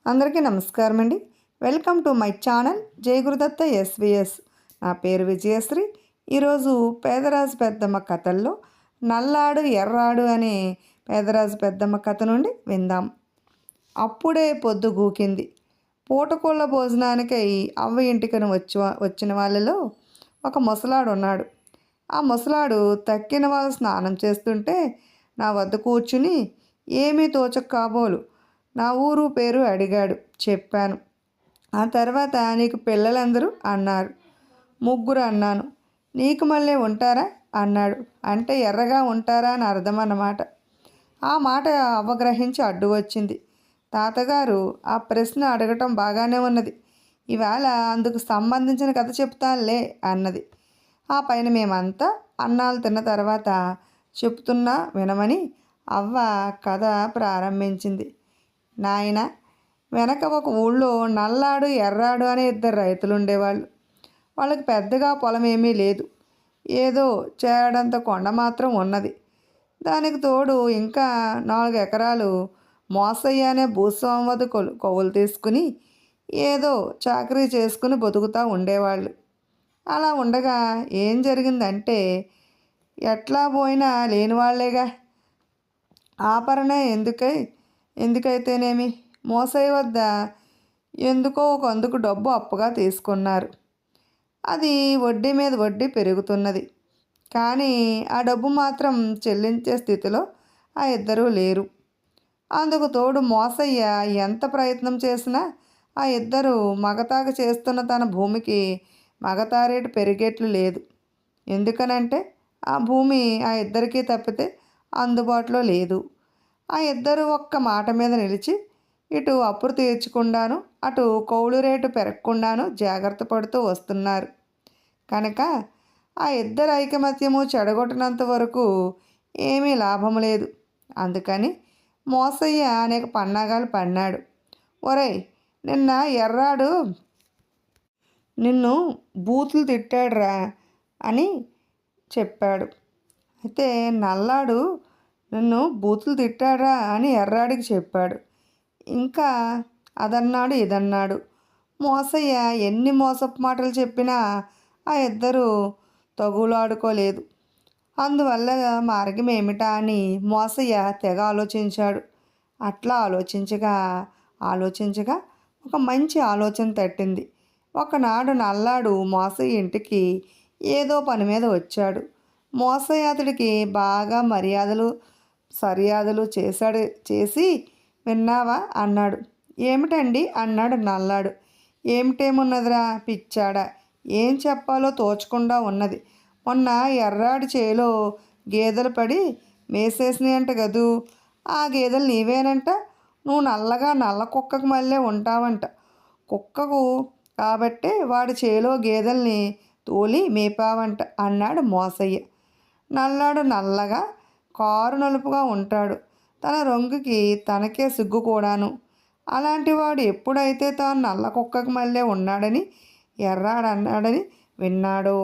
అందరికీ నమస్కారం అండి. వెల్కమ్ టు మై ఛానల్ జై గురుదత్త ఎస్విఎస్. నా పేరు విజయశ్రీ. ఈరోజు పేదరాజు పెద్దమ్మ కథల్లో నల్లాడు ఎర్రాడు అనే పేదరాజు పెద్దమ్మ కథ నుండి విందాం. అప్పుడే పొద్దు గూకింది. పూటకోళ్ళ భోజనానికై అవ్వ ఇంటికని వచ్చిన వాళ్ళలో ఒక ముసలాడు ఉన్నాడు. ఆ ముసలాడు తక్కిన వాళ్ళు స్నానం చేస్తుంటే నా వద్ద కూర్చుని ఏమీ తోచక కాబోలు నా ఊరు పేరు అడిగాడు. చెప్పాను. ఆ తర్వాత నీకు పిల్లలందరూ అన్నారు. ముగ్గురు అన్నాను. నీకు మళ్ళీ ఉంటారా అన్నాడు. అంటే ఎర్రగా ఉంటారా అని అర్థం అన్నమాట. ఆ మాట అవగ్రహించి అడ్డు వచ్చింది. తాతగారు ఆ ప్రశ్న అడగటం బాగానే ఉన్నది. ఈవేళ అందుకు సంబంధించిన కథ చెప్తానులే అన్నది. ఆ పైన మేమంతా అన్నాలు తిన్న తర్వాత చెప్తున్నా వినమని అవ్వ కథ ప్రారంభించింది. నాయన, వెనక ఒక ఊళ్ళో నల్లాడు ఎర్రాడు అనే ఇద్దరు రైతులు ఉండేవాళ్ళు. వాళ్ళకి పెద్దగా పొలం ఏమీ లేదు. ఏదో చేడంత కొండ మాత్రం ఉన్నది. దానికి తోడు ఇంకా 4 ఎకరాలు మోసయ్య అనే భూస్వామి వద్ద కొవ్వులు తీసుకుని ఏదో చాకరీ చేసుకుని బతుకుతూ ఉండేవాళ్ళు. అలా ఉండగా ఏం జరిగిందంటే, ఎట్లా పోయినా లేని వాళ్ళేగా. ఆపరణ ఎందుకైతేనేమి మోసయ్య వద్ద ఎందుకో ఒక అందుకు డబ్బు అప్పుగా తీసుకున్నారు. అది వడ్డీ మీద వడ్డీ పెరుగుతున్నది. కానీ ఆ డబ్బు మాత్రం చెల్లించే స్థితిలో ఆ ఇద్దరూ లేరు. అందుకు తోడు మోసయ్య ఎంత ప్రయత్నం చేసినా ఆ ఇద్దరు మగతాగా చేస్తున్న తన భూమికి మగతా రేటు పెరిగేట్లు లేదు. ఎందుకనంటే ఆ భూమి ఆ ఇద్దరికీ తప్పితే అందుబాటులో లేదు. ఆ ఇద్దరు ఒక్క మాట మీద నిలిచి ఇటు అప్పులు తీర్చకుండాను అటు కౌలు రేటు పెరగకుండాను జాగ్రత్త పడుతూ వస్తున్నారు. కనుక ఆ ఇద్దరు ఐకమత్యము చెడగొట్టినంత వరకు ఏమీ లాభం లేదు. అందుకని మోసయ్య అనేక పన్నాగాలు పన్నాడు. ఒరేయ్, నిన్న ఎర్రాడు నిన్ను బూతులు తిట్టాడురా అని చెప్పాడు. అయితే నల్లాడు నిన్ను బూతులు తిట్టాడా అని ఎర్రాడికి చెప్పాడు. ఇంకా అదన్నాడు ఇదన్నాడు. మోసయ్య ఎన్ని మోసపు మాటలు చెప్పినా ఆ ఇద్దరు తగులాడుకోలేదు. అందువల్ల మార్గం ఏమిటా అని మోసయ్య తెగ ఆలోచించాడు. అట్లా ఆలోచించగా ఒక మంచి ఆలోచన తట్టింది. ఒకనాడు నల్లాడు మోసయ్య ఇంటికి ఏదో పని మీద వచ్చాడు. మోసయ్య అతడికి బాగా సర్యాదలు చేసి విన్నావా అన్నాడు. ఏమిటండి అన్నాడు నల్లాడు. ఏమిటేమున్నదిరా పిచ్చాడా, ఏం చెప్పాలో తోచకుండా ఉన్నది. మొన్న ఎర్రాడి చేలో గేదెలు పడి మేసేసినాయంట కదూ. ఆ గేదెలు నీవేనంట. నువ్వు నల్ల కుక్కకు మళ్ళీ ఉంటావంట. కుక్కకు కాబట్టే వాడి చేలో గేదెల్ని తోలి మేపావంట అన్నాడు మోసయ్య. నల్లాడు నల్లగా కారు నలుపుగా ఉంటాడు. తన రంగుకి తనకే సిగ్గు కూడాను. అలాంటి వాడు ఎప్పుడైతే తాను నల్ల కుక్కకు మళ్ళీ ఉన్నాడని ఎర్రాడన్నాడని విన్నాడో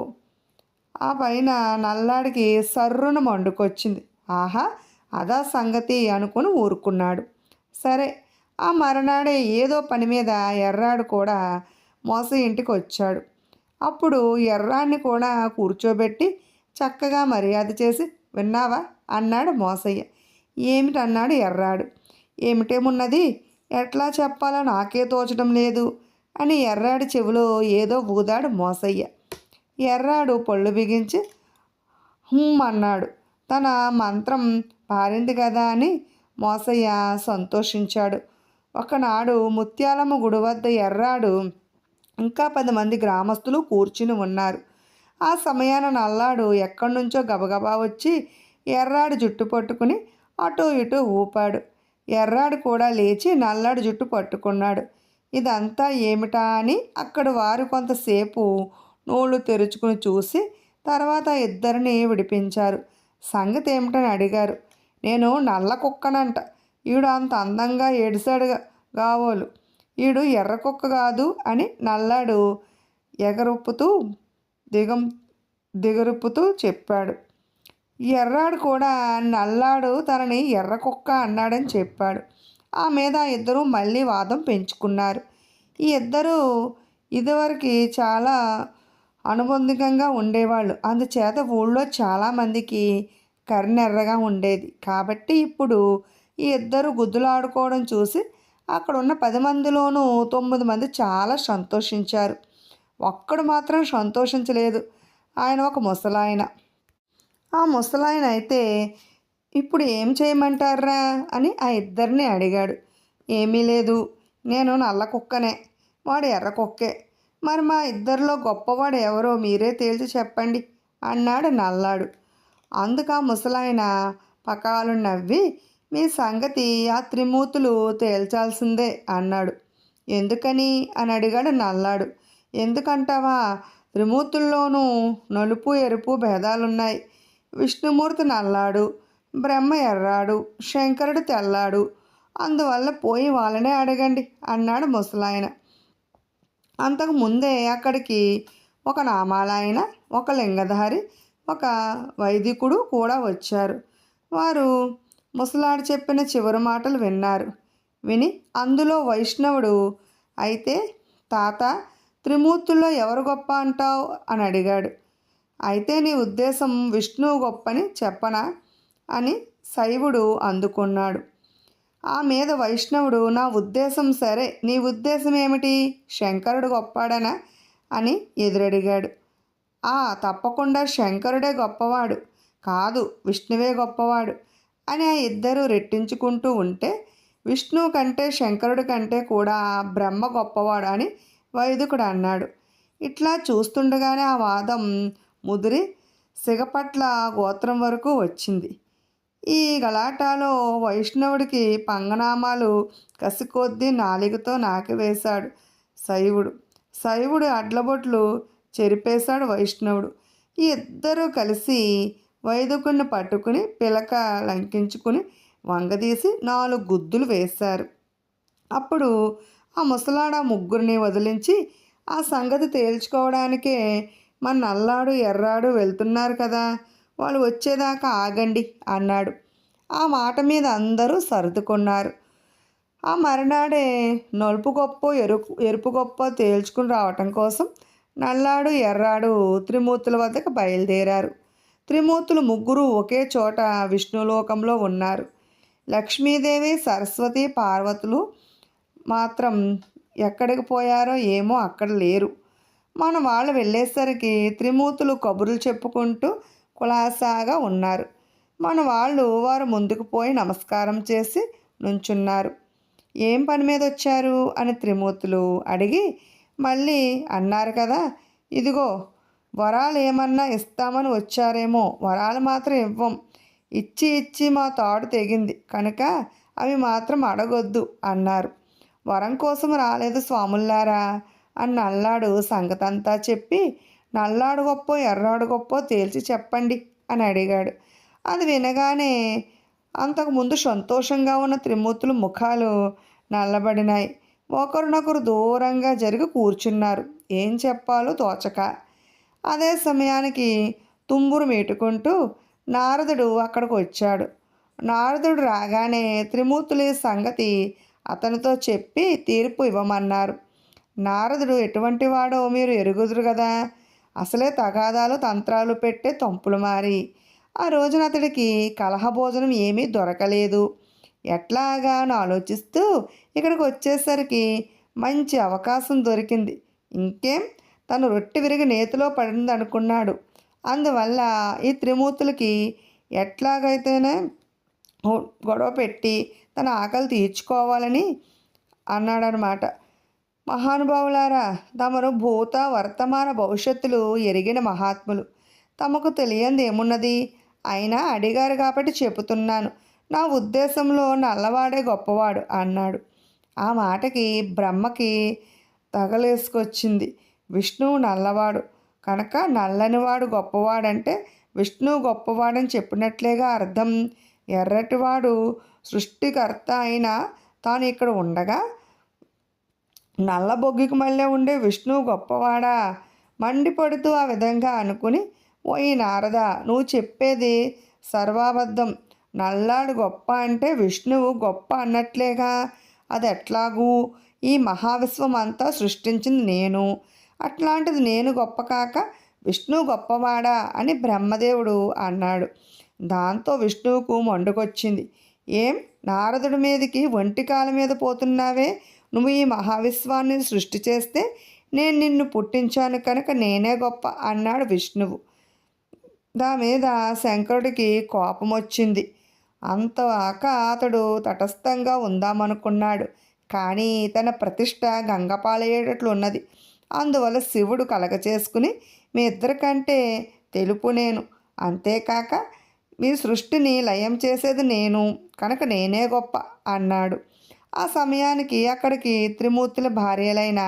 ఆ పైన నల్లాడికి సర్రున మండుకొచ్చింది. ఆహా, అదా సంగతి అనుకుని ఊరుకున్నాడు. సరే, ఆ మరనాడే ఏదో పని మీద ఎర్రాడు కూడా మోస ఇంటికి వచ్చాడు. అప్పుడు ఎర్రాడిని కూడా కూర్చోబెట్టి చక్కగా మర్యాద చేసి విన్నావా అన్నాడు మోసయ్య. ఏమిటన్నాడు ఎర్రాడు. ఏమిటేమున్నది, ఎట్లా చెప్పాలో నాకే తోచడం లేదు అని ఎర్రాడి చెవిలో ఏదో ఊదాడు మోసయ్య. ఎర్రాడు పళ్ళు బిగించి అన్నాడు. తన మంత్రం పారింది కదా అని మోసయ్య సంతోషించాడు. ఒకనాడు ముత్యాలమ్మ గుడి వద్ద ఎర్రాడు ఇంకా 10 మంది గ్రామస్తులు కూర్చుని ఉన్నారు. ఆ సమయాన నల్లాడు ఎక్కడి నుంచో గబగబా వచ్చి ఎర్రాడు జుట్టు పట్టుకుని అటూ ఇటూ ఊపాడు. ఎర్రాడు కూడా లేచి నల్లాడు జుట్టు పట్టుకున్నాడు. ఇదంతా ఏమిటా అని అక్కడ వారు కొంతసేపు నోళ్ళు తెరుచుకుని చూసి తర్వాత ఇద్దరిని విడిపించారు. సంగతి ఏమిటని అడిగారు. నేను నల్ల కుక్కనంట. ఈడు అంత అందంగా ఏడిశాడు కావోలు. ఈడు ఎర్ర కుక్క కాదు అని నల్లాడు దిగరుప్పుతూ చెప్పాడు. ఎర్రాడు కూడా నల్లాడు తనని ఎర్ర కుక్క అన్నాడని చెప్పాడు. ఆ మీద ఆ ఇద్దరూ మళ్ళీ వాదం పెంచుకున్నారు. ఈ ఇద్దరూ ఇదివరకు చాలా అనుబంధికంగా ఉండేవాళ్ళు. అందుచేత ఊళ్ళో చాలామందికి కర్రెర్రగా ఉండేది. కాబట్టి ఇప్పుడు ఈ ఇద్దరు గుద్దులాడుకోవడం చూసి అక్కడున్న 10 మందిలోనూ 9 మంది చాలా సంతోషించారు. ఒక్కడు మాత్రం సంతోషించలేదు. ఆయన ఒక ముసలాయన. ఆ ముసలాయన అయితే ఇప్పుడు ఏం చేయమంటారా అని ఆ ఇద్దరిని అడిగాడు. ఏమీ లేదు, నేను నల్ల కుక్కనే, వాడు ఎర్ర కుక్కే. మరి మా ఇద్దరిలో గొప్పవాడు ఎవరో మీరే తేల్చి చెప్పండి అన్నాడు నల్లాడు. అందుకు ఆ ముసలాయన పకాలు నవ్వి, మీ సంగతి ఆ త్రిమూర్తులు తేల్చాల్సిందే అన్నాడు. ఎందుకని అని అడిగాడు నల్లాడు. ఎందుకంటావా, త్రిమూర్తుల్లోనూ నలుపు ఎరుపు భేదాలున్నాయి. విష్ణుమూర్తి నల్లాడు, బ్రహ్మ ఎర్రాడు, శంకరుడు తెల్లాడు. అందువల్ల పోయి వాళ్ళనే అడగండి అన్నాడు ముసలాయన. అంతకు ముందే అక్కడికి ఒక నామాలాయన, ఒక లింగధారి, ఒక వైదికుడు కూడా వచ్చారు. వారు ముసలాడు చెప్పిన చివరి మాటలు విన్నారు. విని అందులో వైష్ణవుడు అయితే, తాత, త్రిమూర్తుల్లో ఎవరు గొప్ప అంటావు అని అడిగాడు. అయితే నీ ఉద్దేశం విష్ణువు గొప్పని చెప్పనా అని శైవుడు అందుకున్నాడు. ఆ మీద వైష్ణవుడు, నా ఉద్దేశం సరే, నీ ఉద్దేశం ఏమిటి, శంకరుడు గొప్పాడనా అని ఎదురడిగాడు. తప్పకుండా శంకరుడే గొప్పవాడు, కాదు విష్ణువే గొప్పవాడు అని ఆ ఇద్దరు రెట్టించుకుంటూ ఉంటే, విష్ణువు కంటే శంకరుడి కంటే కూడా బ్రహ్మ గొప్పవాడు అని వైదికుడు అన్నాడు. ఇట్లా చూస్తుండగానే ఆ వాదం ముదిరి సిగపట్ల గోత్రం వరకు వచ్చింది. ఈ గలాటాలో వైష్ణవుడికి పంగనామాలు కసికొద్దీ నాలికతో నాకివేశాడు శైవుడు. శైవుడు అడ్లబొట్లు చెరిపేశాడు వైష్ణవుడు. ఈ ఇద్దరూ కలిసి వైదికుడిని పట్టుకుని పిలక లంకించుకుని వంగదీసి 4 గుద్దులు వేశారు. అప్పుడు ఆ ముసలాడ ముగ్గురిని వదిలించి, ఆ సంగతి తేల్చుకోవడానికే మన నల్లాడు ఎర్రాడు వెళ్తున్నారు కదా, వాళ్ళు వచ్చేదాకా ఆగండి అన్నాడు. ఆ మాట మీద అందరూ సర్దుకున్నారు. ఆ మరునాడే నలుపు గొప్ప ఎరుపు గొప్ప తేల్చుకుని రావటం కోసం నల్లాడు ఎర్రాడు త్రిమూర్తుల వద్దకు బయలుదేరారు. త్రిమూర్తులు ముగ్గురు ఒకే చోట విష్ణులోకంలో ఉన్నారు. లక్ష్మీదేవి, సరస్వతి, పార్వతులు మాత్రం ఎక్కడికి పోయారో ఏమో, అక్కడ లేరు. మన వాళ్ళు వెళ్ళేసరికి త్రిమూర్తులు కబుర్లు చెప్పుకుంటూ కులాసాగా ఉన్నారు. మన వాళ్ళు వారు ముందుకు పోయి నమస్కారం చేసి నుంచున్నారు. ఏం పని మీద వచ్చారు అని త్రిమూర్తులు అడిగి మళ్ళీ అన్నారు కదా, ఇదిగో వరాలు ఏమన్నా ఇస్తామని వచ్చారేమో, వరాలు మాత్రం ఇవ్వం, ఇచ్చి ఇచ్చి మా తాడు తెగింది కనుక అవి మాత్రం అడగొద్దు అన్నారు. వరం కోసం రాలేదు స్వాముల్లారా అని నల్లాడు సంగతంతా చెప్పి, నల్లాడు గొప్ప ఎర్రాడు గొప్ప తేల్చి చెప్పండి అని అడిగాడు. అది వినగానే అంతకుముందు సంతోషంగా ఉన్న త్రిమూర్తులు ముఖాలు నల్లబడినాయి. ఒకరినొకరు దూరంగా జరిగి కూర్చున్నారు, ఏం చెప్పాలో తోచక. అదే సమయానికి తుంబురు మీటుకుంటూ నారదుడు అక్కడికి వచ్చాడు. నారదుడు రాగానే త్రిమూర్తుల సంగతి అతనితో చెప్పి తీర్పు ఇవ్వమన్నారు. నారదుడు ఎటువంటి వాడో మీరు ఎరుగుదురు కదా, అసలే తగాదాలు తంత్రాలు పెట్టే తంపులు మారి. ఆ రోజున అతడికి కలహభోజనం ఏమీ దొరకలేదు. ఎట్లాగా అని ఆలోచిస్తూ ఇక్కడికి వచ్చేసరికి మంచి అవకాశం దొరికింది. ఇంకేం, తను రొట్టె విరిగి నేతిలో పడింది అనుకున్నాడు. అందువల్ల ఈ త్రిమూర్తులకి ఎట్లాగైతేనే గొడవ పెట్టి తన ఆకలి తీర్చుకోవాలని అన్నాడనమాట. మహానుభావులారా, తమరు భూత వర్తమాన భవిష్యత్తులు ఎరిగిన మహాత్ములు, తమకు తెలియంది ఏమున్నది, అయినా అడిగారు కాబట్టి చెబుతున్నాను. నా ఉద్దేశంలో నల్లవాడే గొప్పవాడు అన్నాడు. ఆ మాటకి బ్రహ్మకి తగలేసుకొచ్చింది. విష్ణువు నల్లవాడు కనుక నల్లనివాడు గొప్పవాడంటే విష్ణువు గొప్పవాడని చెప్పినట్లేగా అర్థం. ఎర్రటివాడు సృష్టికర్త అయినా తాను ఇక్కడ ఉండగా నల్ల బొగ్గికి మళ్ళీ ఉండే విష్ణువు గొప్పవాడా, మండిపడుతూ ఆ విధంగా అనుకుని, ఓ ఈ నారద, నువ్వు చెప్పేది సర్వాబద్ధం, నల్లాడు గొప్ప అంటే విష్ణువు గొప్ప అన్నట్లేగా. అది ఎట్లాగూ? ఈ మహావిశ్వం అంతా సృష్టించింది నేను. అట్లాంటిది నేను గొప్ప కాక విష్ణువు గొప్పవాడా అని బ్రహ్మదేవుడు అన్నాడు. దాంతో విష్ణువుకు మండుకొచ్చింది. ఏం నారదుడి మీదకి ఒంటికాల మీద పోతున్నావే? నువ్వు ఈ మహావిశ్వాన్ని సృష్టి చేస్తే నేను నిన్ను పుట్టించాను కనుక నేనే గొప్ప అన్నాడు విష్ణువు. మీద శంకరుడికి కోపం వచ్చింది. అంతదాకా అతడు తటస్థంగా ఉందామనుకున్నాడు. కానీ తన ప్రతిష్ట గంగపాలయ్యేటట్లు ఉన్నది. అందువల్ల శివుడు కలగచేసుకుని మీ ఇద్దరికంటే తెలుపు నేను, అంతేకాక మీ సృష్టిని లయం చేసేది నేను కనుక నేనే గొప్ప అన్నాడు. ఆ సమయానికి అక్కడికి త్రిమూర్తుల భార్యలైన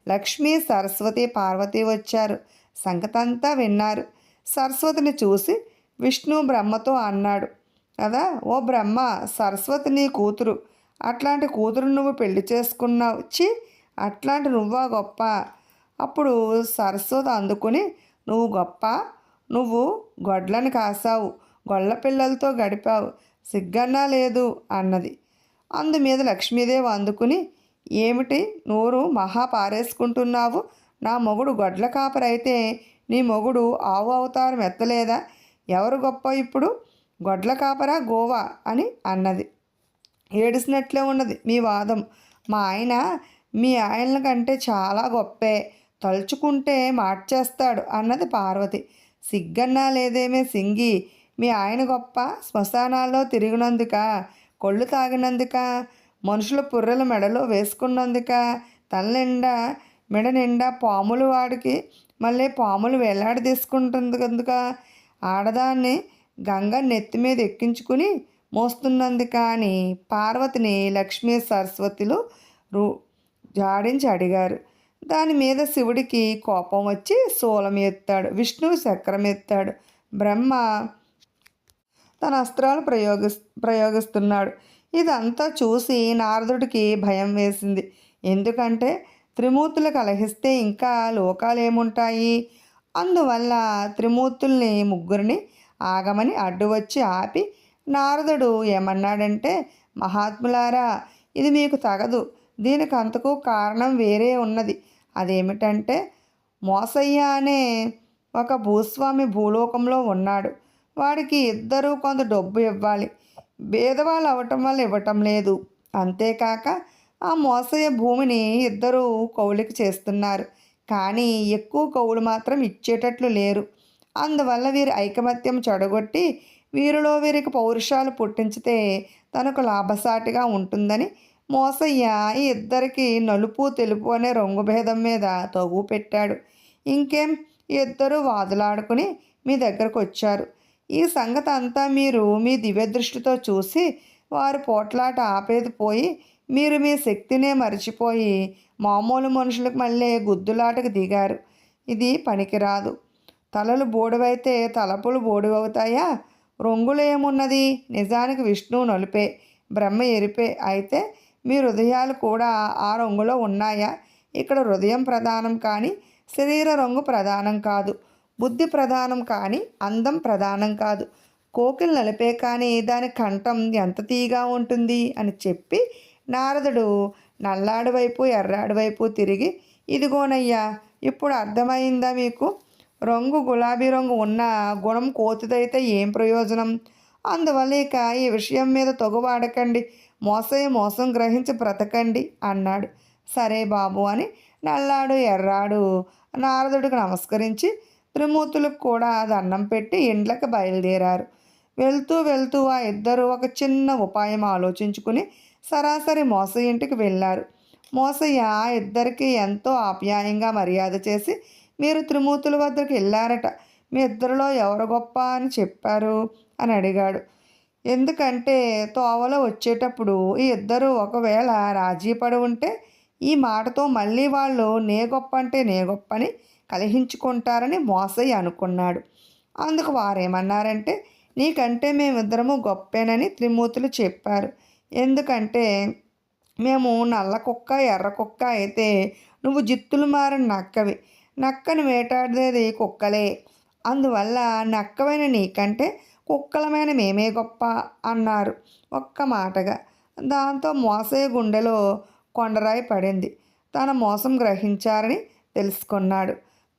లక్ష్మీ, సరస్వతి, పార్వతి వచ్చారు. సంగతంతా విన్నారు. సరస్వతిని చూసి విష్ణు బ్రహ్మతో అన్నాడు కదా, ఓ బ్రహ్మ, సరస్వతి నీ కూతురు. అట్లాంటి కూతురు నువ్వు పెళ్లి చేసుకున్నావు. చి, అట్లాంటి నువ్వా గొప్ప? అప్పుడు సరస్వతి అందుకుని, నువ్వు గొప్ప, నువ్వు గొడ్లను కాసావు, గొల్ల పిల్లలతో గడిపావు, సిగ్గన్నా లేదు అన్నది. అందుమీద లక్ష్మీదేవి అందుకుని, ఏమిటి నోరు మహా పారేసుకుంటున్నావు? నా మొగుడు గొడ్ల కాపరైతే నీ మొగుడు ఆవు అవతారం ఎత్తలేదా? ఎవరు గొప్ప ఇప్పుడు, గొడ్ల కాపరా గోవా అని అన్నది. ఏడిసినట్లే ఉన్నది మీ వాదం. మా ఆయన మీ ఆయనల కంటే చాలా గొప్పే, తలుచుకుంటే మార్చేస్తాడు అన్నది పార్వతి. సిగ్గన్నా లేదేమే సింగి, మీ ఆయన గొప్ప శ్మశానాల్లో తిరిగినందుక, కొళ్ళు తాగినందుక, మనుషుల పుర్రెల మెడలో వేసుకున్నందుక, తల నిండా మెడ నిండా పాములు, వాడికి మళ్ళీ పాములు వేలాడి తీసుకుంటుంది కనుక, ఆడదాన్ని గంగ నెత్తి మీద ఎక్కించుకుని మోస్తున్నందుక అని పార్వతిని లక్ష్మీ, సరస్వతులు జాడించి అడిగారు. దాని మీద శివుడికి కోపం వచ్చి శూలం ఎత్తాడు, విష్ణువు చక్రం ఎత్తాడు, బ్రహ్మ తన అస్త్రాలు ప్రయోగిస్తున్నాడు. ఇదంతా చూసి నారదుడికి భయం వేసింది. ఎందుకంటే త్రిమూర్తులు కలహిస్తే ఇంకా లోకాలు ఏముంటాయి? అందువల్ల త్రిమూర్తుల్ని ముగ్గురిని ఆగమని అడ్డు వచ్చి ఆపి నారదుడు ఏమన్నాడంటే, మహాత్ములారా, ఇది మీకు తగదు. దీనికి అంతకు కారణం వేరే ఉన్నది. అదేమిటంటే, మోసయ్య అనే ఒక భూస్వామి భూలోకంలో ఉన్నాడు. వాడికి ఇద్దరూ కొంత డబ్బు ఇవ్వాలి. భేదవాళ్ళు అవటం వల్ల ఇవ్వటం లేదు. అంతేకాక ఆ మోసయ్య భూమిని ఇద్దరూ కౌలుకి చేస్తున్నారు. కానీ ఎక్కువ కౌలు మాత్రం ఇచ్చేటట్లు లేరు. అందువల్ల వీరి ఐకమత్యం చెడగొట్టి వీరిలో వీరికి పౌరుషాలు పుట్టించితే తనకు లాభసాటిగా ఉంటుందని మోసయ్య ఈ ఇద్దరికి నలుపు తెలుపు అనే రంగు భేదం మీద తగువ పెట్టాడు. ఇంకేం, ఇద్దరు వాదులాడుకుని మీ దగ్గరకు వచ్చారు. ఈ సంగతి అంతా మీరు మీ దివ్యదృష్టితో చూసి వారి పోట్లాట ఆపేది పోయి మీరు మీ శక్తినే మరిచిపోయి మామూలు మనుషులకు మళ్ళీ గుద్దులాటకు దిగారు. ఇది పనికిరాదు. తలలు బోడివైతే తలపులు బోడివవుతాయా? రంగులు ఏమున్నది? నిజానికి విష్ణువు నలుపే, బ్రహ్మ ఎరిపే. అయితే మీ హృదయాలు కూడా ఆ రంగులో ఉన్నాయా? ఇక్కడ హృదయం ప్రధానం కానీ శరీర రంగు ప్రధానం కాదు. బుద్ధి ప్రధానం కానీ అందం ప్రధానం కాదు. కోకిలు నలిపే కానీ దాని కంఠం ఎంత తీగా ఉంటుంది అని చెప్పి నారదుడు నల్లాడి వైపు ఎర్రాడి వైపు తిరిగి, ఇదిగోనయ్యా, ఇప్పుడు అర్థమైందా మీకు? రంగు గులాబీ రంగు ఉన్న గుణం కోతిదైతే ఏం ప్రయోజనం? అందువల్ల ఇక ఈ విషయం మీద తగువాడకండి, మోసం గ్రహించి బ్రతకండి అన్నాడు. సరే బాబు అని నల్లాడు ఎర్రాడు నారదుడికి నమస్కరించి త్రిమూర్తులకు కూడా దండం పెట్టి ఇండ్లకు బయలుదేరారు. వెళ్తూ ఆ ఇద్దరు ఒక చిన్న ఉపాయం ఆలోచించుకుని సరాసరి మోసయ్య ఇంటికి వెళ్ళారు. మోసయ్య ఇద్దరికి ఎంతో ఆప్యాయంగా మర్యాద చేసి, మీరు త్రిమూర్తుల వద్దకు వెళ్ళారట, మీ ఇద్దరిలో ఎవరు గొప్ప అని చెప్పారు అని అడిగాడు. ఎందుకంటే తోవలో వచ్చేటప్పుడు ఈ ఇద్దరు ఒకవేళ రాజీ పడి ఉంటే ఈ మాటతో మళ్ళీ వాళ్ళు నే గొప్ప అంటే నే గొప్ప అని కలహించుకుంటారని మోసయ్య అనుకున్నాడు. అందుకు వారేమన్నారంటే, నీకంటే మేమిద్దరము గొప్పేనని త్రిమూర్తులు చెప్పారు. ఎందుకంటే మేము నల్ల కుక్క ఎర్ర కుక్క అయితే నువ్వు జిత్తులు మారిన నక్కవి, నక్కను వేటాడేది కుక్కలే. అందువల్ల నక్కవైన నీకంటే కుక్కలమైన మేమే గొప్ప అన్నారు ఒక్క మాటగా. దాంతో మోసయ్య గుండెలో కొండరాయి పడింది. తన మోసం గ్రహించారని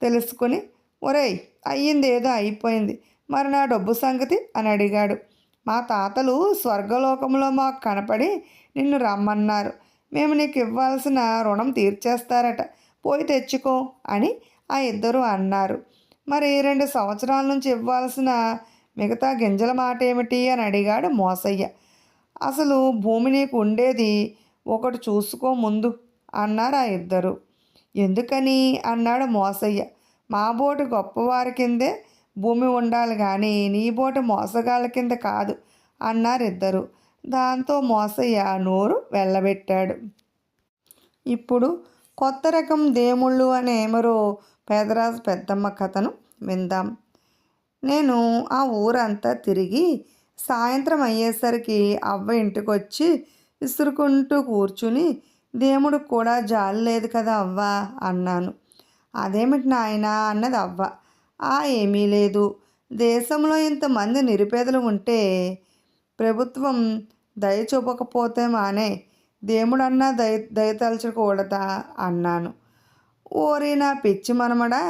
తెలుసుకుని, ఒరేయ్, అయ్యిందేదో అయిపోయింది, మరి నా డబ్బు సంగతి అని అడిగాడు. మా తాతలు స్వర్గలోకంలో మాకు కనపడి నిన్ను రమ్మన్నారు. మేము నీకు ఇవ్వాల్సిన రుణం తీర్చేస్తారట, పోయి తెచ్చుకో అని ఆ ఇద్దరు అన్నారు. మరి 2 సంవత్సరాల నుంచి ఇవ్వాల్సిన మిగతా గింజల మాట ఏమిటి అని అడిగాడు మోసయ్య. అసలు భూమి నీకు ఉండేది ఒకటి చూసుకో ముందు అన్నారు ఆ ఇద్దరు. ఎందుకని అన్నాడు మోసయ్య. మా బోటు గొప్పవారి కిందే భూమి ఉండాలి కానీ నీ బోటు మోసగాళ్ళ కింద కాదు అన్నారు ఇద్దరు. దాంతో మోసయ్య నోరు వెళ్ళబెట్టాడు. ఇప్పుడు కొత్త రకం దేముళ్ళు అనే మరో పేదరాజు పెద్దమ్మ కథను విందాం. నేను ఆ ఊరంతా తిరిగి సాయంత్రం అయ్యేసరికి అవ్వ ఇంటికొచ్చి విసురుకుంటూ కూర్చుని, దేవుడికి కూడా జాలి లేదు కదా అవ్వ అన్నాను. అదేమిటి నాయనా అన్నది అవ్వ. ఏమీ లేదు, దేశంలో ఇంతమంది నిరుపేదలు ఉంటే ప్రభుత్వం దయ చూపకపోతే మానే, దేవుడన్నా దయతలచకూడదా అన్నాను. ఓరి నా పిచ్చి మనమడా,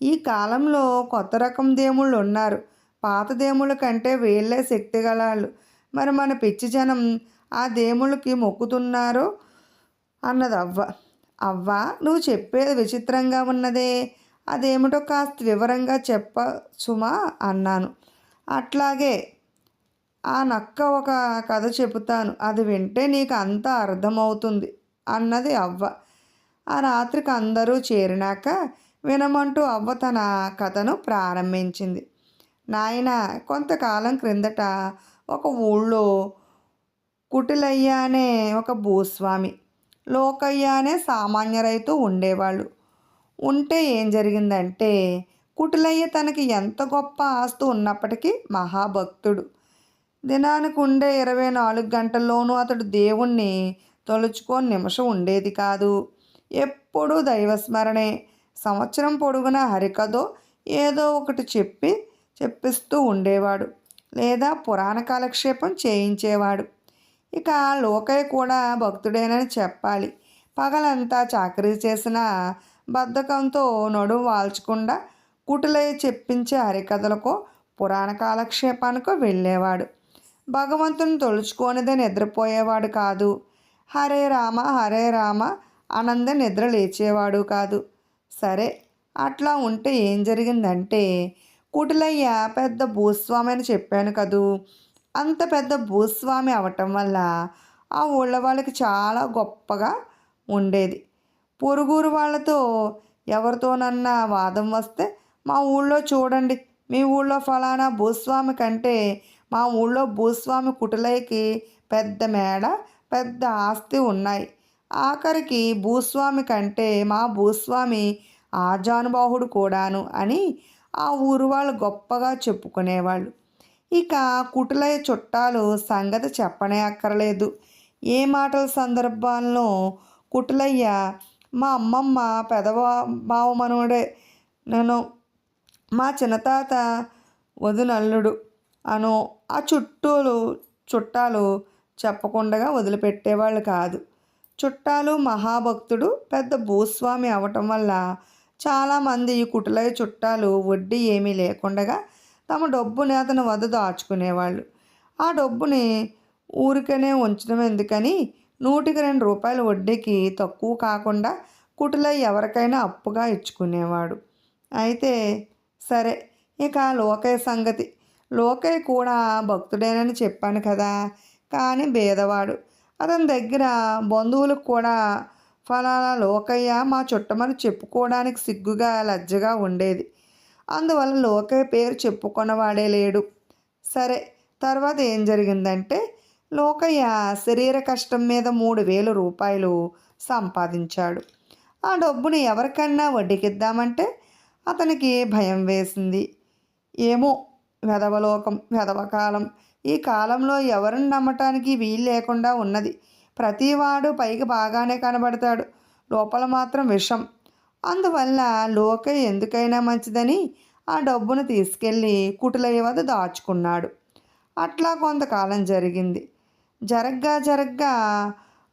ఈ కాలంలో కొత్త రకం దేవుళ్ళు ఉన్నారు, పాత దేవుళ్ళ కంటే వీళ్ళే శక్తిగలాళ్ళు. మరి మన పిచ్చి జనం ఆ దేవుళ్ళకి మొక్కుతున్నారు అన్నది అవ్వ. అవ్వ, నువ్వు చెప్పేది విచిత్రంగా ఉన్నదే, అదేమిటో కాస్త వివరంగా చెప్పసుమా అన్నాను. అట్లాగే, ఆ నక్క ఒక కథ చెబుతాను, అది వింటే నీకు అంతా అర్థమవుతుంది అన్నది అవ్వ. ఆ రాత్రికి అందరూ చేరినాక వినమంటూ అవ్వ తన కథను ప్రారంభించింది. నాయన, కొంతకాలం క్రిందట ఒక ఊళ్ళో కుటిలయ్య అనే ఒక భూస్వామి, లోకయ్య అనే సామాన్య రైతు ఉండేవాళ్ళు. ఉంటే ఏం జరిగిందంటే, కుటిలయ్య తనకి ఎంత గొప్ప ఆస్తి ఉన్నప్పటికీ మహాభక్తుడు. దినానికి ఉండే 24 గంటల్లోనూ అతడు దేవుణ్ణి తలుచుకొని నిమిషం ఉండేది కాదు. ఎప్పుడూ దైవస్మరణే. సంవత్సరం పొడుగునా హరికథో ఏదో ఒకటి చెప్పిస్తూ ఉండేవాడు, లేదా పురాణ కాలక్షేపం చేయించేవాడు. ఇక లోకయ్య కూడా భక్తుడేనని చెప్పాలి. పగలంతా చాకరీ చేసిన బద్ధకంతో నడుము వాల్చకుండా కుటిలయ్య చెప్పించే హరికథలకో పురాణ కాలక్షేపానికో వెళ్ళేవాడు. భగవంతుని తలుచుకోనిదే నిద్రపోయేవాడు కాదు. హరే రామ హరే రామ ఆనంద నిద్ర లేచేవాడు కాదు. సరే, అట్లా ఉంటే ఏం జరిగిందంటే, కుటిలయ్య పెద్ద భూస్వామి అని చెప్పాను కదూ. అంత పెద్ద భూస్వామి అవటం వల్ల ఆ ఊళ్ళో వాళ్ళకి చాలా గొప్పగా ఉండేది. పొరుగురు వాళ్ళతో ఎవరితోనన్నా వాదం వస్తే, మా ఊళ్ళో చూడండి, మీ ఊళ్ళో ఫలానా భూస్వామి కంటే మా ఊళ్ళో భూస్వామి కుటిలయ్యకి పెద్ద మేడ, పెద్ద ఆస్తి ఉన్నాయి. ఆఖరికి భూస్వామి కంటే మా భూస్వామి ఆజానుబాహుడు కూడాను అని ఆ ఊరు వాళ్ళు గొప్పగా చెప్పుకునేవాళ్ళు. ఇక కుటిలయ్య చుట్టాలు సంగతి చెప్పనే అక్కర్లేదు. ఏ మాటల సందర్భాల్లో కుటిలయ్య మా అమ్మమ్మ బావమనుడే, నేను మా చిన్నతాత వదినల్లుడు అనో ఆ చుట్టాలు చెప్పకుండా వదిలిపెట్టేవాళ్ళు కాదు. చుట్టాలు మహాభక్తుడు పెద్ద భూస్వామి అవటం వల్ల చాలామంది ఈ కుటిలయ్య చుట్టాలు వడ్డీ ఏమీ లేకుండా తమ డబ్బుని అతని వద్ద దాచుకునేవాళ్ళు. ఆ డబ్బుని ఊరికనే ఉంచడం ఎందుకని 102 రూపాయల వడ్డీకి తక్కువ కాకుండా కుటిలయ్య ఎవరికైనా అప్పుగా ఇచ్చుకునేవాడు. అయితే సరే, ఇక లోకయ్య సంగతి. లోకయ్య కూడా భక్తుడేనని చెప్పాను కదా, కానీ బేదవాడు. అతని దగ్గర బంధువులకు కూడా ఫలానా లోకయ్య మా చుట్టమని చెప్పుకోవడానికి సిగ్గుగా లజ్జగా ఉండేది. అందువల్ల లోకయ్య పేరు చెప్పుకున్నవాడే లేడు. సరే, తర్వాత ఏం జరిగిందంటే, లోకయ్య శరీర కష్టం మీద 3000 రూపాయలు సంపాదించాడు. ఆ డబ్బుని ఎవరికన్నా వడ్డీకిద్దామంటే అతనికి భయం వేసింది. ఏమో, వెధవలోకం, వెధవకాలం. ఈ కాలంలో ఎవరిని నమ్మటానికి వీలు లేకుండా ఉన్నది. ప్రతివాడు పైకి బాగానే కనబడతాడు, లోపల మాత్రం విషం. అందువల్ల లోకయ్య ఎందుకైనా మంచిదని ఆ డబ్బును తీసుకెళ్ళి కుటిలయ్య వద్ద దాచుకున్నాడు. అట్లా కొంతకాలం జరిగింది. జరగ్గా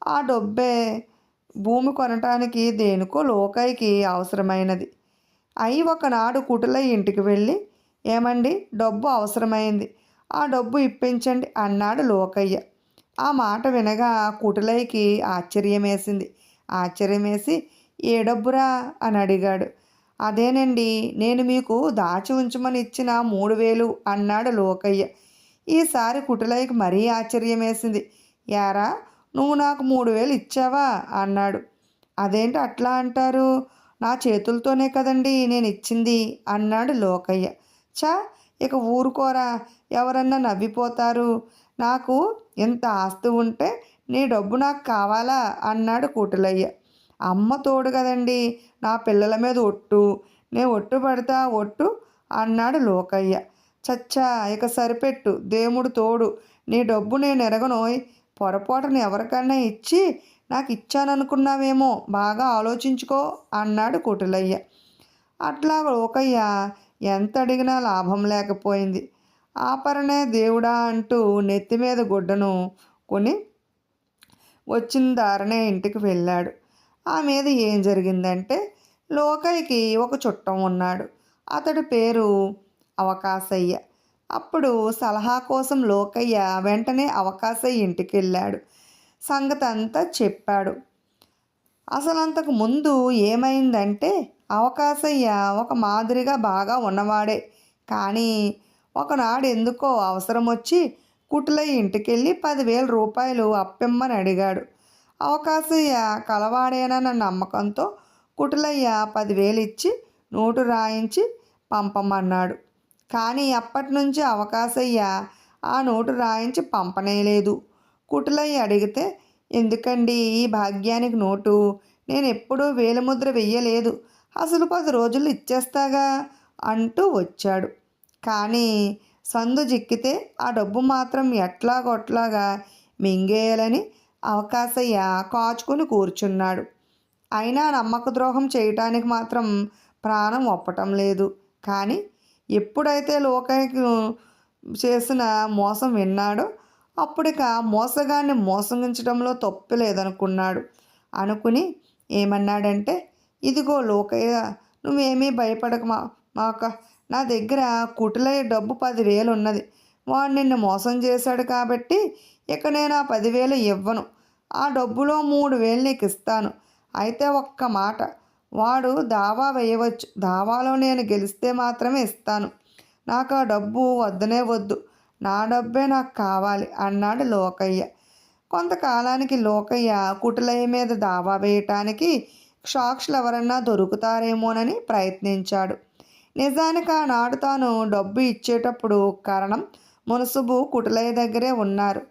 ఆ డబ్బే భూమి కొనటానికి దేనికో లోకయ్యకి అవసరమైనది. ఒకనాడు కుటులయ్య ఇంటికి వెళ్ళి, ఏమండి, డబ్బు అవసరమైంది, ఆ డబ్బు ఇప్పించండి అన్నాడు లోకయ్య. ఆ మాట వినగా కుటులయ్యకి ఆశ్చర్యమేసి, ఏ డబ్బురా అని అడిగాడు. అదేనండి, నేను మీకు దాచి ఉంచమని ఇచ్చిన 3000 అన్నాడు లోకయ్య. ఈసారి కుటులయ్యకి మరీ ఆశ్చర్యమేసింది. యారా, నువ్వు నాకు 3000 ఇచ్చావా అన్నాడు. అదేంటి అట్లా అంటారు, నా చేతులతోనే కదండి నేను ఇచ్చింది అన్నాడు లోకయ్య. చా, ఇక ఊరుకోరా, ఎవరన్నా నవ్విపోతారు. నాకు ఇంత ఆస్తి ఉంటే నీ డబ్బు నాకు కావాలా అన్నాడు కుటులయ్య. అమ్మ తోడు కదండి, నా పిల్లల మీద ఒట్టు, నేను ఒట్టు పడతా ఒట్టు అన్నాడు లోకయ్య. చచ్చా, ఇక సరిపెట్టు, దేవుడు తోడు, నీ డబ్బు నేను ఎరగనోయ్, పొరపాటును ఎవరికన్నా ఇచ్చి నాకు ఇచ్చాననుకున్నావేమో, బాగా ఆలోచించుకో అన్నాడు కుటులయ్య. అట్లా లోకయ్య ఎంత అడిగినా లాభం లేకపోయింది. ఆపరణే దేవుడా అంటూ నెత్తి మీద గుడ్డను కొని వచ్చిన దారనే ఇంటికి వెళ్ళాడు. ఆ మీద ఏం జరిగిందంటే, లోకయ్యకి ఒక చుట్టం ఉన్నాడు. అతడి పేరు అవకాశయ్య. అప్పుడు సలహా కోసం లోకయ్య వెంటనే అవకాశయ్య ఇంటికి వెళ్ళాడు. సంగతి అంతా చెప్పాడు. అసలు అంతకు ముందు ఏమైందంటే, అవకాశయ్య ఒక మాదిరిగా బాగా ఉన్నవాడే, కానీ ఒకనాడు ఎందుకో అవసరం వచ్చి కుటులయ్య ఇంటికెళ్ళి 10,000 రూపాయలు అప్పిమ్మని అడిగాడు. అవకాశయ్య కలవాడేనన్న నమ్మకంతో కుటులయ్య 10,000 ఇచ్చి నోటు రాయించి పంపమన్నాడు. కానీ అప్పటి నుంచి అవకాశయ్య ఆ నోటు రాయించి పంపనేలేదు. కుటులయ్య అడిగితే, ఎందుకండి ఈ భాగ్యానికి నోటు, నేను ఎప్పుడూ వేలిముద్ర వెయ్యలేదు, అసలు 10 రోజులు ఇచ్చేస్తాగా అంటూ వచ్చాడు. కానీ సందు జిక్కితే ఆ డబ్బు మాత్రం ఎట్లాగొట్లాగా మింగేయాలని అవకాశయ్య కాచుకుని కూర్చున్నాడు. అయినా నమ్మక ద్రోహం చేయటానికి మాత్రం ప్రాణం ఒప్పటం లేదు. కానీ ఎప్పుడైతే లోకయ్యకు చేసిన మోసం విన్నాడో అప్పుడిక మోసగాన్ని మోసగించడంలో తప్పు లేదనుకున్నాడు. అనుకుని ఏమన్నాడంటే, ఇదిగో లోకయ్య, నువ్వేమీ భయపడక మాక, నా దగ్గర కుటులయ్య డబ్బు 10,000 ఉన్నది. వాడు నిన్ను మోసం చేశాడు కాబట్టి ఇక నేను ఆ 10,000 ఇవ్వను. ఆ డబ్బులో 3,000 నీకు ఇస్తాను. అయితే ఒక్క మాట, వాడు దావా వేయవచ్చు, దావాలో నేను గెలిస్తే మాత్రమే ఇస్తాను. నాకు ఆ డబ్బు వద్దనే వద్దు, నా డబ్బే నాకు కావాలి అన్నాడు లోకయ్య. కొంతకాలానికి లోకయ్య కుటులయ్య మీద దావా వేయటానికి సాక్షులు ఎవరన్నా దొరుకుతారేమోనని ప్రయత్నించాడు. నిజానికి ఆనాడు తాను డబ్బు ఇచ్చేటప్పుడు కరణం, మునసుబు కుటులయ్య దగ్గరే ఉన్నారు.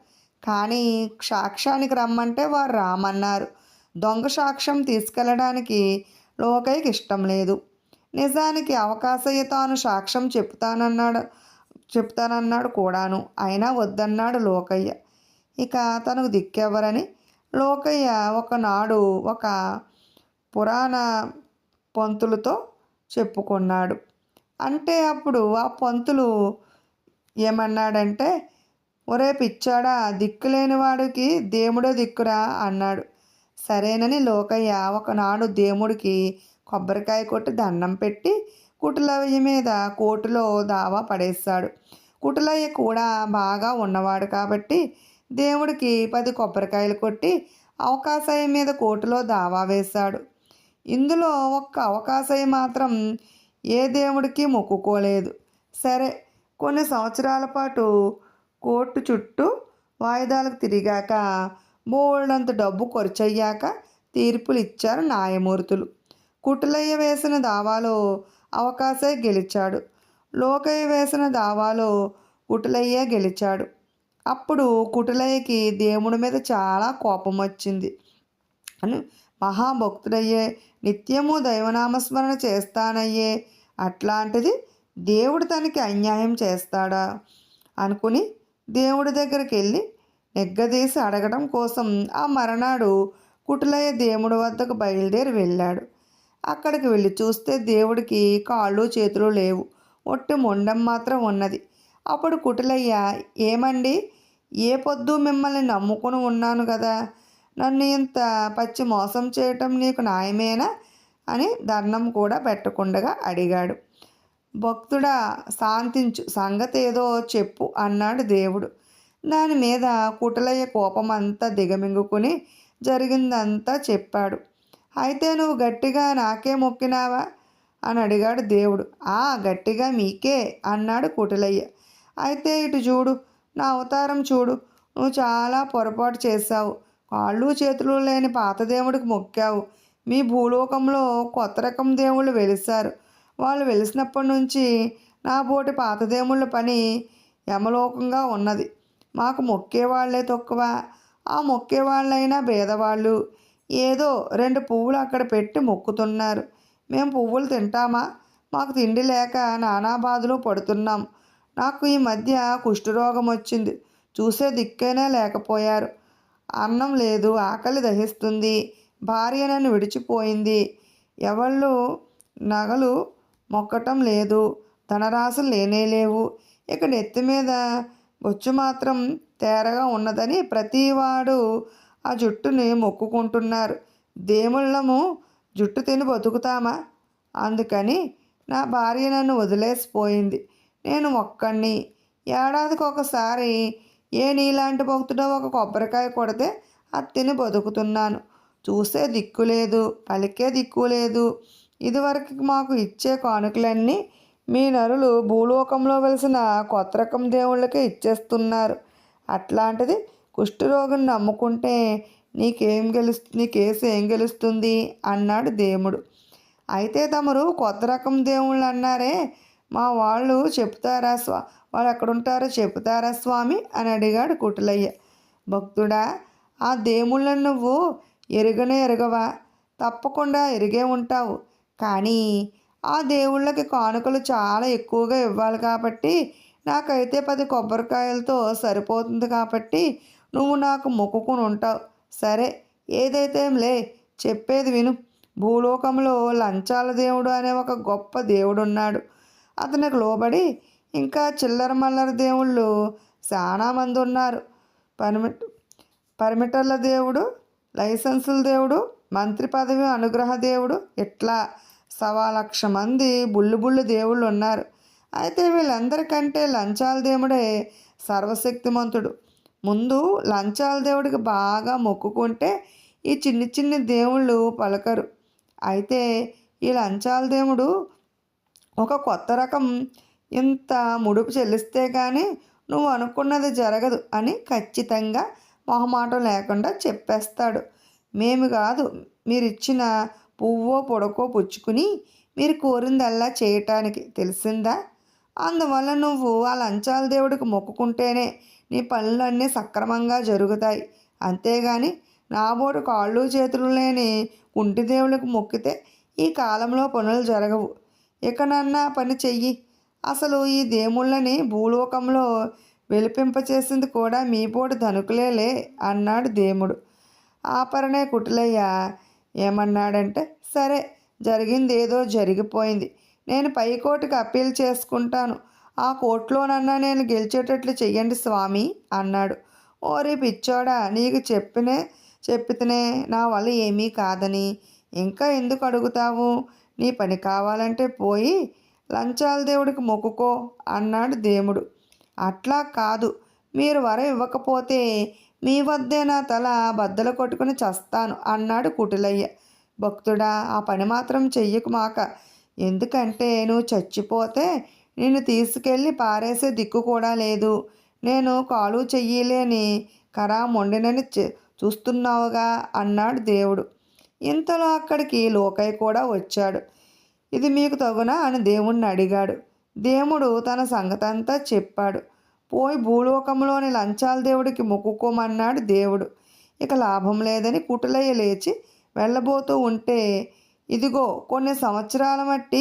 కానీ సాక్ష్యానికి రమ్మంటే వారు రామన్నారు. దొంగ సాక్ష్యం తీసుకెళ్ళడానికి లోకయ్యకి ఇష్టం లేదు. నిజానికి అవకాశయ్య తాను సాక్ష్యం చెప్తానన్నాడు కూడాను. అయినా వద్దన్నాడు లోకయ్య. ఇక తనకు దిక్కెవరని లోకయ్య ఒకనాడు ఒక పురాణ పంతులతో చెప్పుకున్నాడు. అంటే అప్పుడు ఆ పంతులు ఏమన్నాడంటే, ఒరే పిచ్చాడా, దిక్కులేని వాడికి దేవుడే దిక్కురా అన్నాడు. సరేనని లోకయ్య ఒకనాడు దేవుడికి కొబ్బరికాయ కొట్టి దండం పెట్టి కుటులయ్య మీద కోర్టులో దావా పడేశాడు. కుటులయ్య కూడా బాగా ఉన్నవాడు కాబట్టి దేవుడికి 10 కొబ్బరికాయలు కొట్టి అవకాశయ్య మీద కోర్టులో దావా వేశాడు. ఇందులో ఒక్క అవకాశయ్య మాత్రం ఏ దేవుడికి మొక్కుకోలేదు. సరే, కొన్ని సంవత్సరాల పాటు కోర్టు చుట్టూ వాయిదాలకు తిరిగాక బోల్డంత డబ్బు ఖర్చయ్యాక తీర్పులు ఇచ్చారు న్యాయమూర్తులు. కుటులయ్య వేసిన దావాలో అవకాశయ్య గెలిచాడు. లోకయ్య వేసిన దావాలో కుటులయ్య గెలిచాడు. అప్పుడు కుటులయ్యకి దేవుడి మీద చాలా కోపం వచ్చింది. అని మహాభక్తుడయ్యే, నిత్యము దైవనామస్మరణ చేస్తానయ్యే, అట్లాంటిది దేవుడు తనకి అన్యాయం చేస్తాడా అనుకుని దేవుడి దగ్గరికి వెళ్ళి నెగ్గదీసి అడగడం కోసం ఆ మరనాడు కుటులయ్య దేవుడి వద్దకు బయలుదేరి వెళ్ళాడు. అక్కడికి వెళ్ళి చూస్తే దేవుడికి కాళ్ళు చేతులు లేవు, ఒట్టి మొండం మాత్రం ఉన్నది. అప్పుడు కుటిలయ్య, ఏమండి, ఏ పొద్దు మిమ్మల్ని నమ్ముకుని ఉన్నాను కదా, నన్ను ఇంత పచ్చి మోసం చేయటం నీకు న్యాయమేనా అని దండం కూడా పెట్టకుండా అడిగాడు. భక్తుడా, శాంతించు, సంగతి ఏదో చెప్పు అన్నాడు దేవుడు. దాని మీద కుటిలయ్య కోపమంతా దిగమింగుకుని జరిగిందంతా చెప్పాడు. అయితే నువ్వు గట్టిగా నాకే మొక్కినావా అని అడిగాడు దేవుడు. గట్టిగా మీకే అన్నాడు కుటిలయ్య. అయితే ఇటు చూడు, నా అవతారం చూడు, నువ్వు చాలా పొరపాటు చేశావు. కాళ్ళు చేతులు లేని పాత దేవుడికి మొక్కావు. మీ భూలోకంలో కొత్త రకం దేవుళ్ళు వెలిశారు. వాళ్ళు వెలిసినప్పటి నుంచి నా బోటి పాత దేవుళ్ళ పని యమలోకంగా ఉన్నది. మాకు మొక్కేవాళ్లే తక్కువ. ఆ మొక్కేవాళ్ళైనా భేదవాళ్ళు. ఏదో 2 పువ్వులు అక్కడ పెట్టి మొక్కుతున్నారు. మేము పువ్వులు తింటామా? మాకు తిండి లేక నానా బాధలు పడుతున్నాం. నాకు ఈ మధ్య కుష్ఠరోగం వచ్చింది. చూసే దిక్కైనా లేకపోయారు. అన్నం లేదు, ఆకలి దహిస్తుంది. భార్య నన్ను విడిచిపోయింది. ఎవళ్ళు నగలు మొక్కటం లేదు. ధనరాశులు లేనేలేవు. ఇక నెత్తి మీద బొచ్చు మాత్రం తేరగా ఉన్నదని ప్రతివాడు ఆ జుట్టుని మొక్కుకుంటున్నారు. దేవుళ్ళము జుట్టు తిని బతుకుతామా? అందుకని నా భార్య నన్ను వదిలేసిపోయింది. నేను ఒక్కడిని. ఏడాదికి ఒకసారి ఏ నీలాంటి భక్తుడో ఒక కొబ్బరికాయ కొడితే అది తిని బతుకుతున్నాను. చూసే దిక్కు లేదు, పలికే దిక్కు లేదు. ఇదివరకు మాకు ఇచ్చే కానుకలన్నీ మీ నరులు భూలోకంలో వెలిసిన కొత్త రకం దేవుళ్ళకే ఇచ్చేస్తున్నారు. అట్లాంటిది కుష్ఠరోగిని నమ్ముకుంటే నీ కేసు ఏం గెలుస్తుంది అన్నాడు దేవుడు. అయితే తమరు కొత్త రకం దేవుళ్ళు అన్నారే, మా వాళ్ళు చెప్తారా వాళ్ళు ఎక్కడుంటారో చెప్తారా స్వామి అని అడిగాడు కుటిలయ్య. భక్తుడా, ఆ దేవుళ్ళని నువ్వు ఎరగవా? తప్పకుండా ఎరిగే ఉంటావు. కానీ ఆ దేవుళ్ళకి కానుకలు చాలా ఎక్కువగా ఇవ్వాలి కాబట్టి నాకైతే 10 కొబ్బరికాయలతో సరిపోతుంది కాబట్టి నువ్వు నాకు మొక్కుకుని ఉంటావు. సరే, ఏదైతేంలే, చెప్పేది విను. భూలోకంలో లంచాల దేవుడు అనే ఒక గొప్ప దేవుడున్నాడు. అతనికి లోబడి ఇంకా చిల్లర మల్లర దేవుళ్ళు చాలామంది ఉన్నారు. పరిమిటర్ల దేవుడు, లైసెన్సుల దేవుడు, మంత్రి పదవి అనుగ్రహ దేవుడు, ఇట్లా 1,00,000 మంది బుల్లు దేవుళ్ళు ఉన్నారు. అయితే వీళ్ళందరికంటే లంచాల దేవుడే సర్వశక్తిమంతుడు. ముందు లంచాల దేవుడికి బాగా మొక్కుకుంటే ఈ చిన్ని దేవుళ్ళు పలకరు. అయితే ఈ లంచాల దేవుడు ఒక కొత్త రకం, ఇంత ముడుపు చెల్లిస్తే కానీ నువ్వు అనుకున్నది జరగదు అని ఖచ్చితంగా మొహమాటం లేకుండా చెప్పేస్తాడు. మేము కాదు, మీరిచ్చిన పువ్వో పొడకో పుచ్చుకుని మీరు కోరిందల్లా చేయటానికి, తెలిసిందా? అందువల్ల నువ్వు ఆ లంచాల దేవుడికి మొక్కుకుంటేనే నీ పనులన్నీ సక్రమంగా జరుగుతాయి. అంతేగాని నాబోడు కాళ్ళు చేతులు లేని కుంటి దేవుళ్ళకి మొక్కితే ఈ కాలంలో పనులు జరగవు. ఇకనన్నా పని చెయ్యి. అసలు ఈ దేవుళ్ళని భూలోకంలో వెలిపింపచేసింది కూడా మీపోటి ధనుకులేలే అన్నాడు దేవుడు. ఆపరణే కుటిలయ్య ఏమన్నాడంటే, సరే, జరిగింది ఏదో జరిగిపోయింది. నేను పైకోర్టుకి అప్పీల్ చేసుకుంటాను. ఆ కోర్టులోనన్నా నేను గెలిచేటట్లు చెయ్యండి స్వామి అన్నాడు. ఓరి పిచ్చోడా, నీకు చెప్పితేనే నా వల్ల ఏమీ కాదని ఇంకా ఎందుకు అడుగుతావు? నీ పని కావాలంటే పోయి లంచాల దేవుడికి మొక్కుకో అన్నాడు దేవుడు. అట్లా కాదు, మీరు వరం ఇవ్వకపోతే మీ వద్దే నా తల బద్దలు కొట్టుకుని చస్తాను అన్నాడు కుటిలయ్య. భక్తుడా, ఆ పని మాత్రం చెయ్యకు మాక. ఎందుకంటే నువ్వు చచ్చిపోతే నిన్ను తీసుకెళ్ళి పారేసే దిక్కు కూడా లేదు. నేను కాలు చెయ్యలేని కరా మొండినని చూస్తున్నావుగా అన్నాడు దేవుడు. ఇంతలో అక్కడికి లోకయ్య కూడా వచ్చాడు. ఇది మీకు తగునా అని దేవుణ్ణి అడిగాడు. దేవుడు తన సంగతంతా చెప్పాడు. పోయి భూలోకంలోని లంచాల దేవుడికి మొక్కుకోమన్నాడు దేవుడు. ఇక లాభం లేదని కుటిలయ్య లేచి వెళ్ళబోతూ ఉంటే, ఇదిగో కొన్ని సంవత్సరాల మట్టి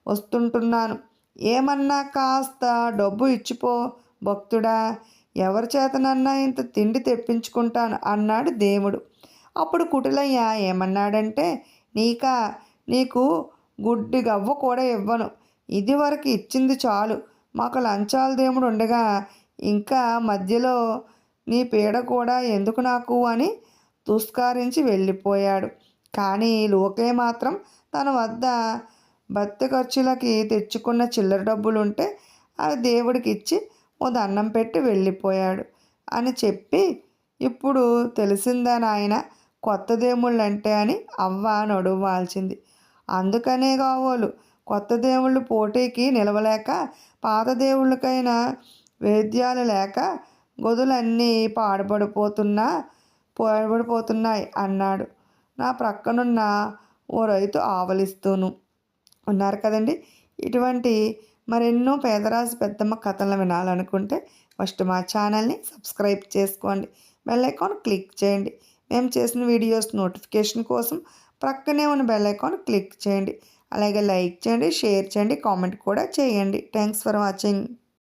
వస్తుంటున్నాను, ఏమన్నా కాస్త డబ్బు ఇచ్చిపో భక్తుడా, ఎవరి చేతనన్నా ఇంత తిండి తెప్పించుకుంటాను అన్నాడు దేవుడు. అప్పుడు కుటిలయ్య ఏమన్నాడంటే, నీకు గుడ్డి గవ్వ కూడా ఇవ్వను. ఇది వరకు ఇచ్చింది చాలు. మాకు లంచాల దేవుడు ఉండగా ఇంకా మధ్యలో నీ పీడ కూడా ఎందుకు నాకు అని తుస్కారించి వెళ్ళిపోయాడు. కానీ లోకే మాత్రం తన వద్ద భర్తీ ఖర్చులకి తెచ్చుకున్న చిల్లర డబ్బులుంటే అవి దేవుడికి ఇచ్చి ఓ దండం పెట్టి వెళ్ళిపోయాడు అని చెప్పి, ఇప్పుడు తెలిసిందా నాయన కొత్త దేవుళ్ళంటే అని అవ్వ నడుము వాల్చింది. అందుకనే కావోలు కొత్త దేవుళ్ళు పోటీకి నిలవలేక పాత దేవుళ్ళకైనా వేద్యాలు లేక గదులన్నీ పాడుపడిపోతున్నాయి అన్నాడు నా ప్రక్కనున్న ఓ రైతు ఆవలిస్తూను. ఉన్నారు కదండి. ఇటువంటి మరెన్నో పేదరాజు పెద్దమ్మ కథలను వినాలనుకుంటే ఫస్ట్ మా ఛానల్ని సబ్స్క్రైబ్ చేసుకోండి, బెల్ ఐకాన్ క్లిక్ చేయండి. మేము చేసిన వీడియోస్ నోటిఫికేషన్ కోసం ప్రక్కనే ఉన్న బెల్ ఐకాన్ క్లిక్ చేయండి. అలాగే లైక్ చేయండి, షేర్ చేయండి, కామెంట్ కూడా చేయండి. Thanks for watching.